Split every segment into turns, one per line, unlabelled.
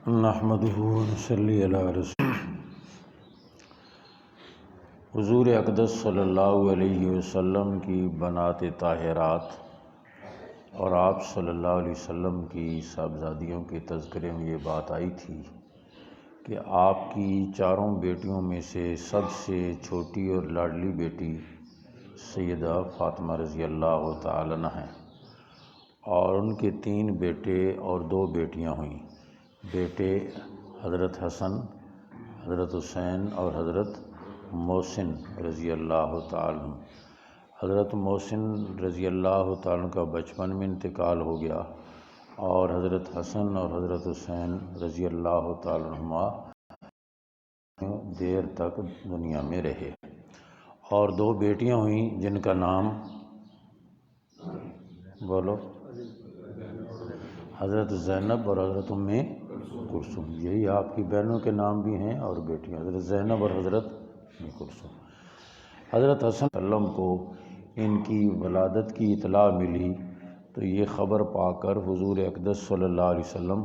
نحمدہ ونصلی علی رسول حضور اقدس صلی اللہ علیہ وسلم کی بنات طاہرات اور آپ صلی اللہ علیہ وسلم کی صاحبزادیوں کے تذکرے میں یہ بات آئی تھی کہ آپ کی چاروں بیٹیوں میں سے سب سے چھوٹی اور لاڈلی بیٹی سیدہ فاطمہ رضی اللہ تعالی عنہ ہیں، اور ان کے 3 بیٹے اور 2 بیٹیاں ہوئیں۔ بیٹے حضرت حسن، حضرت حسین اور حضرت محسن رضی اللہ تعالی عنہ۔ حضرت محسن رضی اللہ تعالی عنہ کا بچپن میں انتقال ہو گیا، اور حضرت حسن اور حضرت حسین رضی اللہ تعالی عنہما دیر تک دنیا میں رہے، اور 2 بیٹیاں ہوئیں جن کا نام بولو، حضرت زینب اور حضرت ام کلثوم۔ یہی آپ کی بہنوں کے نام بھی ہیں اور بیٹیاں، حضرت زینب اور حضرت ام کلثوم۔ حضرت حسن صلی اللہ علیہ وسلم کو ان کی ولادت کی اطلاع ملی تو یہ خبر پا کر حضور اقدس صلی اللہ علیہ وسلم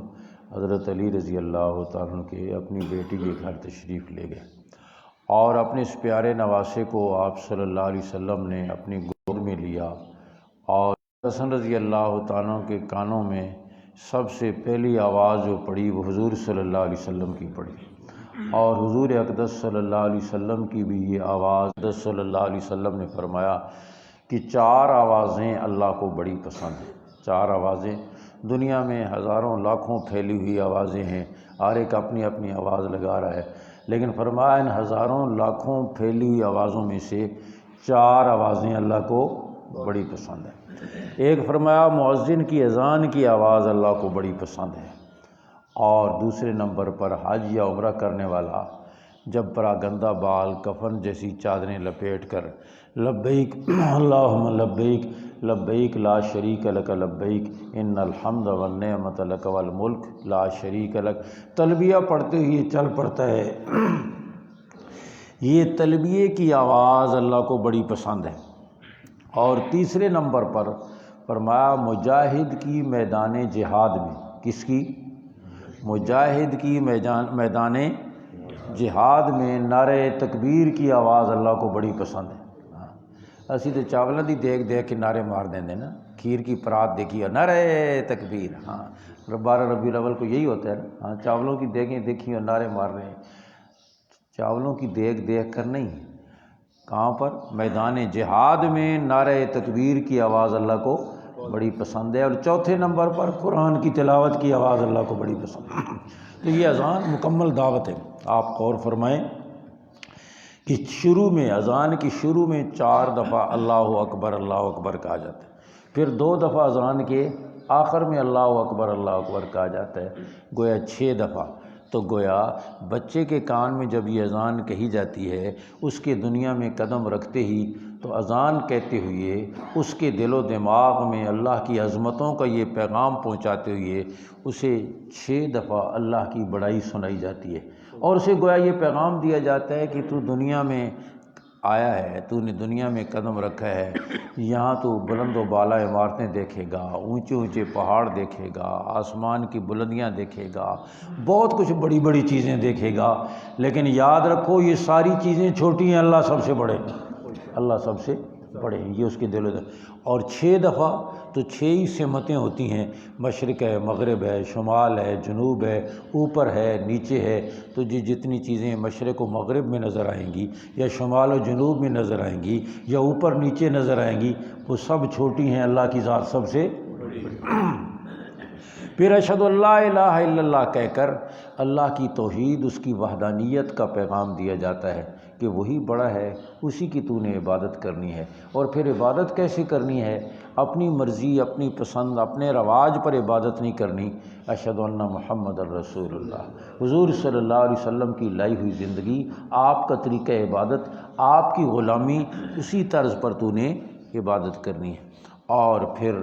حضرت علی رضی اللہ تعالیٰ عنہ کے اپنی بیٹی کے گھر تشریف لے گئے، اور اپنے اس پیارے نواسے کو آپ صلی اللہ علیہ وسلم نے اپنی گود میں لیا، اور حسن رضی اللہ تعالیٰ عنہ کے کانوں میں سب سے پہلی آواز جو پڑی وہ حضور صلی اللہ علیہ وسلم کی پڑی، اور حضور اقدس صلی اللہ علیہ وسلم کی بھی یہ آواز، اقدس صلی اللہ علیہ وسلم نے فرمایا کہ 4 آوازیں اللہ کو بڑی پسند ہیں۔ 4 آوازیں، دنیا میں ہزاروں لاکھوں پھیلی ہوئی آوازیں ہیں، ہر ایک اپنی اپنی آواز لگا رہا ہے، لیکن فرمایا ان ہزاروں لاکھوں پھیلی ہوئی آوازوں میں سے 4 آوازیں اللہ کو بڑی پسند ہیں۔ ایک فرمایا مؤذن کی اذان کی آواز اللہ کو بڑی پسند ہے، اور دوسرے نمبر پر حج یا عمرہ کرنے والا جب پراگندہ بال کفن جیسی چادریں لپیٹ کر لبیک اللہم لبیک لبیک لا شریک لک لبیک ان الحمد والنعمت لک والملک لا شریک لک تلبیہ پڑھتے ہوئے چل پڑتا ہے، یہ تلبیے کی آواز اللہ کو بڑی پسند ہے۔ اور تیسرے نمبر پر فرمایا مجاہد کی میدان جہاد میں، کس کی؟ مجاہد کی میدان جہاد میں نعرہ تکبیر کی آواز اللہ کو بڑی پسند ہے۔ اسی تو چاولاں دی دیکھ دیکھ کے نعرے مار دیندے نا، کھیر کی پرات دیکھی ہے نعرہ تکبیر، 12 ربیع الاول کو یہی ہوتا ہے نا، چاولوں کی دیگیں دیکھی اور نعرے مار رہے ہیں۔ چاولوں کی دیکھ دیکھ کر نہیں، کہاں پر؟ میدان جہاد میں نعرہ تکبیر کی آواز اللہ کو بڑی پسند ہے۔ اور چوتھے نمبر پر قرآن کی تلاوت کی آواز اللہ کو بڑی پسند ہے۔ تو یہ اذان مکمل دعوت ہے۔ آپ غور فرمائیں کہ شروع میں، اذان کی شروع میں 4 دفعہ اللہ اکبر کہا جاتا ہے، پھر 2 دفعہ اذان کے آخر میں اللہ اکبر کہا جاتا ہے، گویا 6 دفعہ۔ تو گویا بچے کے کان میں جب یہ اذان کہی جاتی ہے، اس کے دنیا میں قدم رکھتے ہی تو اذان کہتے ہوئے اس کے دل و دماغ میں اللہ کی عظمتوں کا یہ پیغام پہنچاتے ہوئے اسے 6 دفعہ اللہ کی بڑائی سنائی جاتی ہے، اور اسے گویا یہ پیغام دیا جاتا ہے کہ تو دنیا میں آیا ہے، تو نے دنیا میں قدم رکھا ہے، یہاں تو بلند و بالا عمارتیں دیکھے گا، اونچے اونچے پہاڑ دیکھے گا، آسمان کی بلندیاں دیکھے گا، بہت کچھ بڑی بڑی چیزیں دیکھے گا، لیکن یاد رکھو یہ ساری چیزیں چھوٹی ہیں، اللہ سب سے بڑے، اللہ سب سے بڑے ہیں، یہ اس کے دل و دل۔ اور 6 دفعہ تو 6 ہی سمتیں ہوتی ہیں، مشرق ہے، مغرب ہے، شمال ہے، جنوب ہے، اوپر ہے، نیچے ہے، تو جتنی چیزیں مشرق و مغرب میں نظر آئیں گی، یا شمال و جنوب میں نظر آئیں گی، یا اوپر نیچے نظر آئیں گی، وہ سب چھوٹی ہیں، اللہ کی ذات سب سے بڑی۔ پھر اشہد اللہ الہ الا اللہ کہہ کر اللہ کی توحید، اس کی وحدانیت کا پیغام دیا جاتا ہے کہ وہی بڑا ہے، اسی کی تو نے عبادت کرنی ہے۔ اور پھر عبادت کیسے کرنی ہے؟ اپنی مرضی، اپنی پسند، اپنے رواج پر عبادت نہیں کرنی۔ اشہد ان محمد الرسول اللہ، حضور صلی اللہ علیہ وسلم کی لائی ہوئی زندگی، آپ کا طریقہ عبادت، آپ کی غلامی، اسی طرز پر تو نے عبادت کرنی ہے۔ اور پھر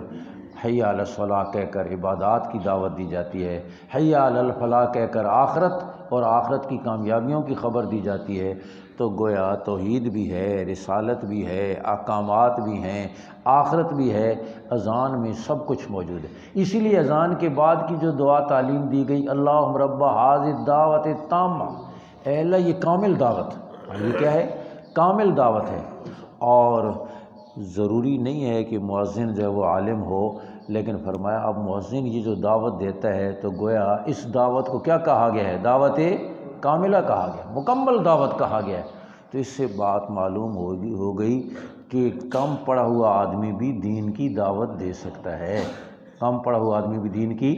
حی علی الصلاح کہہ کر عبادات کی دعوت دی جاتی ہے، حی علی الفلاح کہہ کر آخرت اور آخرت کی کامیابیوں کی خبر دی جاتی ہے، تو گویا توحید بھی ہے، رسالت بھی ہے، احکامات بھی ہیں، آخرت بھی ہے، اذان میں سب کچھ موجود ہے۔ اسی لیے اذان کے بعد کی جو دعا تعلیم دی گئی، اللہم رب ھذہ الدعوۃ التامہ، اے اللہ یہ کامل دعوت، یہ کیا ہے؟ کامل دعوت ہے۔ اور ضروری نہیں ہے کہ مؤذن جو ہے وہ عالم ہو، لیکن فرمایا اب مؤذن یہ جو دعوت دیتا ہے تو گویا اس دعوت کو کیا کہا گیا ہے؟ دعوت کاملہ کہا گیا، مکمل دعوت کہا گیا ہے۔ تو اس سے بات معلوم ہو گئی کہ کم پڑھا ہوا آدمی بھی دین کی دعوت دے سکتا ہے، کم پڑھا ہوا آدمی بھی دین کی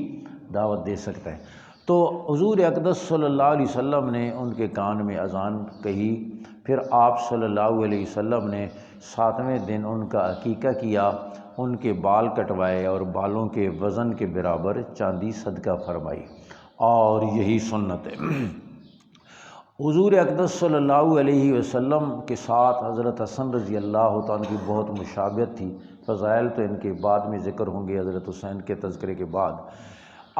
دعوت دے سکتا ہے۔ تو حضور اقدس صلی اللہ علیہ وسلم نے ان کے کان میں اذان کہی، پھر آپ صلی اللہ علیہ وسلم نے 7ویں دن ان کا عقیقہ کیا، ان کے بال کٹوائے اور بالوں کے وزن کے برابر چاندی صدقہ فرمائی، اور یہی سنت ہے۔ حضور اقدس صلی اللہ علیہ وسلم کے ساتھ حضرت حسن رضی اللہ تعالیٰ کی بہت مشابہت تھی، فضائل تو ان کے بعد میں ذکر ہوں گے حضرت حسین کے تذکرے کے بعد۔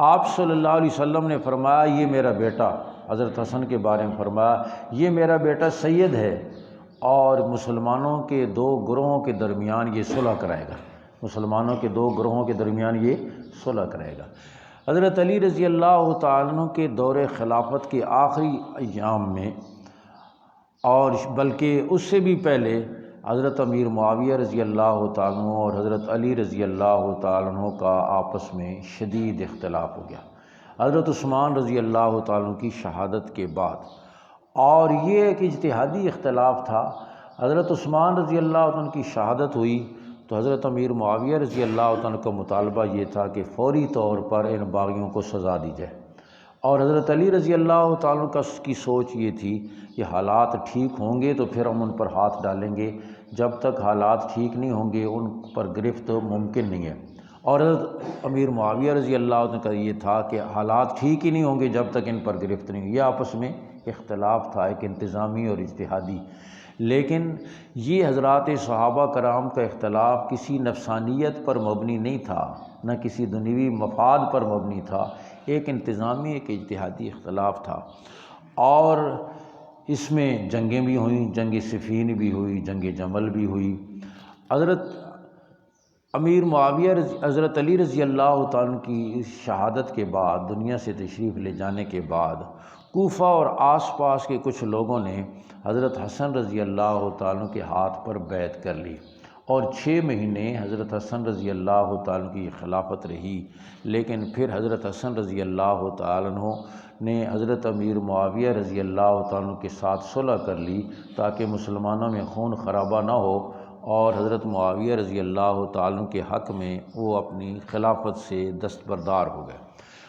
آپ صلی اللہ علیہ وسلم نے فرمایا یہ میرا بیٹا، حضرت حسن کے بارے میں فرمایا یہ میرا بیٹا سید ہے، اور مسلمانوں کے 2 گروہوں کے درمیان یہ صلح کرائے گا، مسلمانوں کے 2 گروہوں کے درمیان یہ صلح کرائے گا۔ حضرت علی رضی اللہ تعالیٰ عنہ کے دور خلافت کے آخری ایام میں، اور بلکہ اس سے بھی پہلے، حضرت امیر معاویہ رضی اللہ تعالیٰ عنہ اور حضرت علی رضی اللہ تعالیٰ عنہ کا آپس میں شدید اختلاف ہو گیا، حضرت عثمان رضی اللہ تعالیٰ عنہ کی شہادت کے بعد۔ اور یہ ایک اجتہادی اختلاف تھا، حضرت عثمان رضی اللہ عنہ کی شہادت ہوئی تو حضرت امیر معاویہ رضی اللہ عنہ کا مطالبہ یہ تھا کہ فوری طور پر ان باغیوں کو سزا دی جائے، اور حضرت علی رضی اللہ تعالیٰ عنہ کی سوچ یہ تھی کہ حالات ٹھیک ہوں گے تو پھر ہم ان پر ہاتھ ڈالیں گے، جب تک حالات ٹھیک نہیں ہوں گے ان پر گرفت ممکن نہیں ہے۔ اور حضرت امیر معاویہ رضی اللہ عنہ کا یہ تھا کہ حالات ٹھیک ہی نہیں ہوں گے جب تک ان پر گرفت نہیں ہوگی۔ یہ آپس میں اختلاف تھا، ایک انتظامی اور اجتہادی، لیکن یہ حضرات صحابہ کرام کا اختلاف کسی نفسانیت پر مبنی نہیں تھا، نہ کسی دنیوی مفاد پر مبنی تھا، ایک انتظامی ایک اجتہادی اختلاف تھا۔ اور اس میں جنگیں بھی ہوئیں، جنگ صفین بھی ہوئی، جنگ جمل بھی ہوئی۔ حضرت امیر معاویہ حضرت علی رضی اللہ تعالیٰ کی شہادت کے بعد، دنیا سے تشریف لے جانے کے بعد، کوفہ اور آس پاس کے کچھ لوگوں نے حضرت حسن رضی اللہ تعالیٰ کے ہاتھ پر بیعت کر لی، اور 6 مہینے حضرت حسن رضی اللہ تعالیٰ کی خلافت رہی۔ لیکن پھر حضرت حسن رضی اللہ تعالیٰ نے حضرت امیر معاویہ رضی اللہ تعالیٰ کے ساتھ صلح کر لی تاکہ مسلمانوں میں خون خرابہ نہ ہو، اور حضرت معاویہ رضی اللہ تعالیٰ کے حق میں وہ اپنی خلافت سے دستبردار ہو گئے،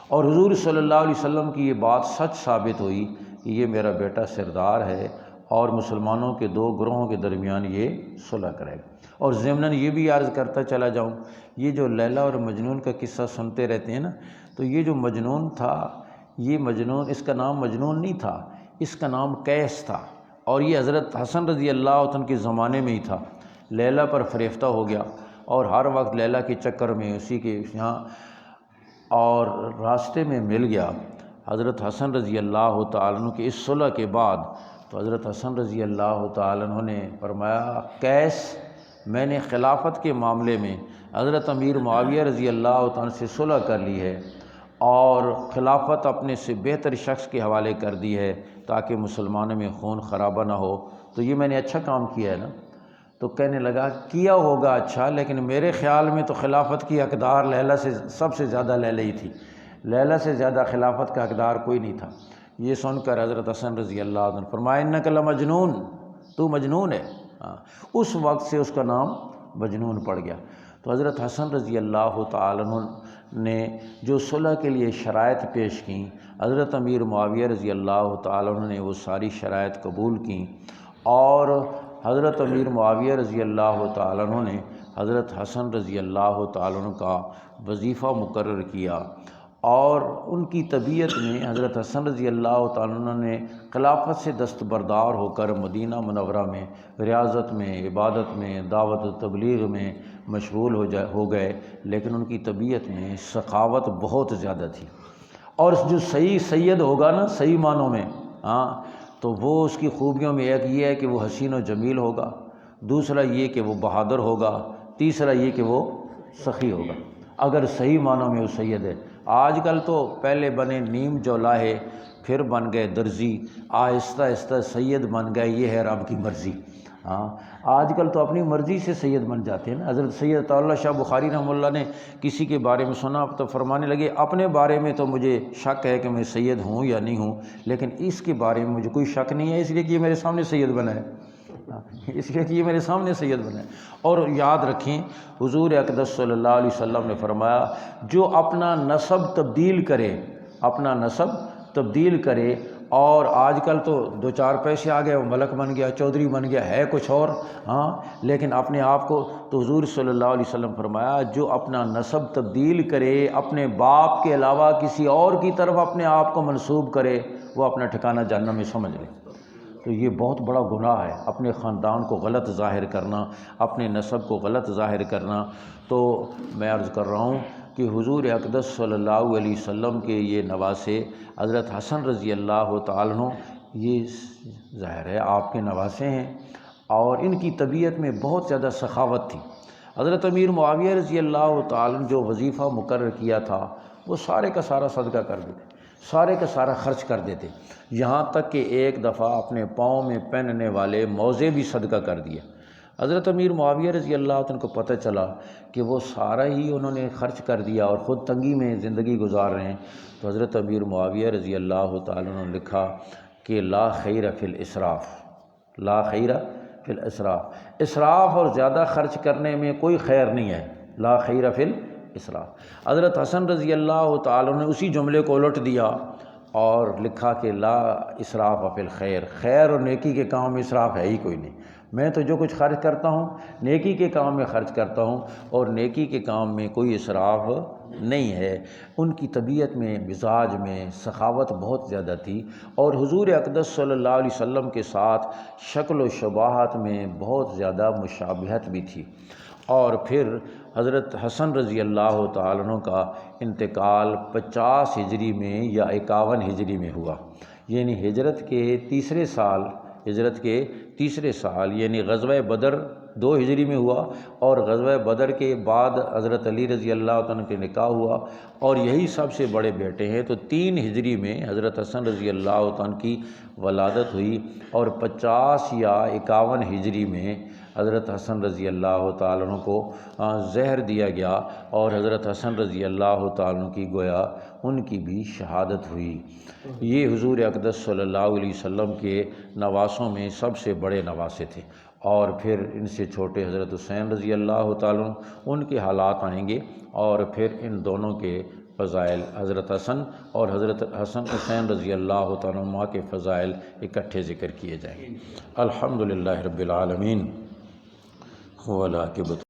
اور حضور صلی اللہ علیہ وسلم کی یہ بات سچ ثابت ہوئی کہ یہ میرا بیٹا سردار ہے، اور مسلمانوں کے 2 گروہوں کے درمیان یہ صلح کرے گا۔ اور ضمناً یہ بھی عرض کرتا چلا جاؤں، یہ جو لیلا اور مجنون کا قصہ سنتے رہتے ہیں نا، تو یہ جو مجنون تھا، یہ مجنون، اس کا نام مجنون نہیں تھا، اس کا نام قیس تھا، اور یہ حضرت حسن رضی اللہ عنہ کے زمانے میں ہی تھا۔ لیلا پر فریفتہ ہو گیا، اور ہر وقت لیلا کے چکر میں اسی کے یہاں، اور راستے میں مل گیا حضرت حسن رضی اللہ تعالیٰ عنہ کے اس صلح کے بعد۔ تو حضرت حسن رضی اللہ تعالیٰ عنہ نے فرمایا قیس، میں نے خلافت کے معاملے میں حضرت امیر معاویہ رضی اللہ تعالیٰ سے صلح کر لی ہے، اور خلافت اپنے سے بہتر شخص کے حوالے کر دی ہے تاکہ مسلمانوں میں خون خرابہ نہ ہو، تو یہ میں نے اچھا کام کیا ہے نا؟ تو کہنے لگا کیا ہوگا اچھا، لیکن میرے خیال میں تو خلافت کی حقدار لیلا سے سب سے زیادہ لیلا ہی تھی، لیلا سے زیادہ خلافت کا حقدار کوئی نہیں تھا۔ یہ سن کر حضرت حسن رضی اللہ عنہ فرمایا انک لمجنون، تو مجنون ہے۔ اس وقت سے اس کا نام مجنون پڑ گیا۔ تو حضرت حسن رضی اللہ تعالیٰ عنہ نے جو صلح کے لیے شرائط پیش کیں، حضرت امیر معاویہ رضی اللہ تعالیٰ عنہ نے وہ ساری شرائط قبول کیں، اور حضرت امیر معاویہ رضی اللہ تعالیٰ عنہ نے حضرت حسن رضی اللہ تعالیٰ عنہ کا وظیفہ مقرر کیا، اور ان کی طبیعت میں حضرت حسن رضی اللہ تعالیٰ عنہ نے خلافت سے دستبردار ہو کر مدینہ منورہ میں ریاضت میں، عبادت میں، دعوت و تبلیغ میں مشغول ہو گئے، لیکن ان کی طبیعت میں سخاوت بہت زیادہ تھی۔ اور جو صحیح سید ہوگا نا صحیح معنوں میں، تو وہ اس کی خوبیوں میں ایک یہ ہے کہ وہ حسین و جمیل ہوگا، دوسرا یہ کہ وہ بہادر ہوگا، تیسرا یہ کہ وہ سخی ہوگا، اگر صحیح معنوں میں وہ سید ہے۔ آج کل تو پہلے بنے نیم جولاہے، پھر بن گئے درزی، آہستہ آہستہ سید بن گئے، یہ ہے رب کی مرضی۔ آج کل تو اپنی مرضی سے سید بن جاتے ہیں نا۔ حضرت سید عطا اللہ شاہ بخاری رحمہ اللہ نے کسی کے بارے میں سنا تو فرمانے لگے، اپنے بارے میں تو مجھے شک ہے کہ میں سید ہوں یا نہیں ہوں، لیکن اس کے بارے میں مجھے کوئی شک نہیں ہے، اس لیے کہ یہ میرے سامنے سید بنا ہے، اس لیے کہ یہ میرے سامنے سید بنا ہے۔ اور یاد رکھیں حضور اقدس صلی اللہ علیہ وسلم نے فرمایا، جو اپنا نسب تبدیل کرے، اپنا نسب تبدیل کرے، اور آج کل تو دو چار پیسے آ گئے، وہ ملک بن گیا، چودھری بن گیا، ہے کچھ اور، لیکن اپنے آپ کو، تو حضور صلی اللہ علیہ وسلم فرمایا، جو اپنا نسب تبدیل کرے، اپنے باپ کے علاوہ کسی اور کی طرف اپنے آپ کو منسوب کرے، وہ اپنا ٹھکانہ جہنم میں سمجھ لے۔ تو یہ بہت بڑا گناہ ہے، اپنے خاندان کو غلط ظاہر کرنا، اپنے نسب کو غلط ظاہر کرنا۔ تو میں عرض کر رہا ہوں کہ حضور اقدس صلی اللہ علیہ وسلم کے یہ نواسے حضرت حسن رضی اللہ تعالیٰ عنہ، یہ ظاہر ہے آپ کے نواسے ہیں، اور ان کی طبیعت میں بہت زیادہ سخاوت تھی۔ حضرت امیر معاویہ رضی اللہ تعالیٰ عنہ جو وظیفہ مقرر کیا تھا، وہ سارے کا سارا صدقہ کر دیتے، سارے کا سارا خرچ کر دیتے، یہاں تک کہ ایک دفعہ اپنے پاؤں میں پہننے والے موزے بھی صدقہ کر دیا۔ حضرت امیر معاویہ رضی اللہ عنہ کو پتہ چلا کہ وہ سارا ہی انہوں نے خرچ کر دیا اور خود تنگی میں زندگی گزار رہے ہیں، تو حضرت امیر معاویہ رضی اللہ تعالیٰ عنہ نے لکھا کہ لا خیر فی الاسراف، لا خیر فی الاسراف، اسراف اور زیادہ خرچ کرنے میں کوئی خیر نہیں ہے، لا خیر فی الاسراف۔ حضرت حسن رضی اللہ تعالیٰ عنہ نے اسی جملے کو الٹ دیا اور لکھا کہ لا اسراف فی الخیر، خیر اور نیکی کے کام میں اسراف ہے ہی کوئی نہیں، میں تو جو کچھ خرچ کرتا ہوں نیکی کے کام میں خرچ کرتا ہوں، اور نیکی کے کام میں کوئی اسراف نہیں ہے۔ ان کی طبیعت میں، مزاج میں سخاوت بہت زیادہ تھی، اور حضور اقدس صلی اللہ علیہ وسلم کے ساتھ شکل و شباہت میں بہت زیادہ مشابہت بھی تھی۔ اور پھر حضرت حسن رضی اللہ تعالیٰ عنہ کا انتقال 50 ہجری میں یا 51 ہجری میں ہوا، یعنی ہجرت کے تیسرے سال یعنی غزوہ بدر 2 ہجری میں ہوا، اور غزوہ بدر کے بعد حضرت علی رضی اللہ عنہ کے نکاح ہوا، اور یہی سب سے بڑے بیٹے ہیں، تو 3 ہجری میں حضرت حسن رضی اللہ عنہ کی ولادت ہوئی، اور 50 یا 51 ہجری میں حضرت حسن رضی اللہ تعالیٰ عنہ کو زہر دیا گیا، اور حضرت حسن رضی اللہ تعالیٰ عنہ کی گویا ان کی بھی شہادت ہوئی۔ یہ حضور اقدس صلی اللہ علیہ وسلم کے نواسوں میں سب سے بڑے نواسے تھے۔ اور پھر ان سے چھوٹے حضرت حسین رضی اللہ تعالیٰ عنہ، ان کے حالات آئیں گے، اور پھر ان دونوں کے فضائل، حضرت حسن اور حضرت حسین رضی اللہ تعالیٰ عنہ کے فضائل اکٹھے ذکر کیے جائیں گے۔ الحمدللہ رب العالمین والعاقبۃ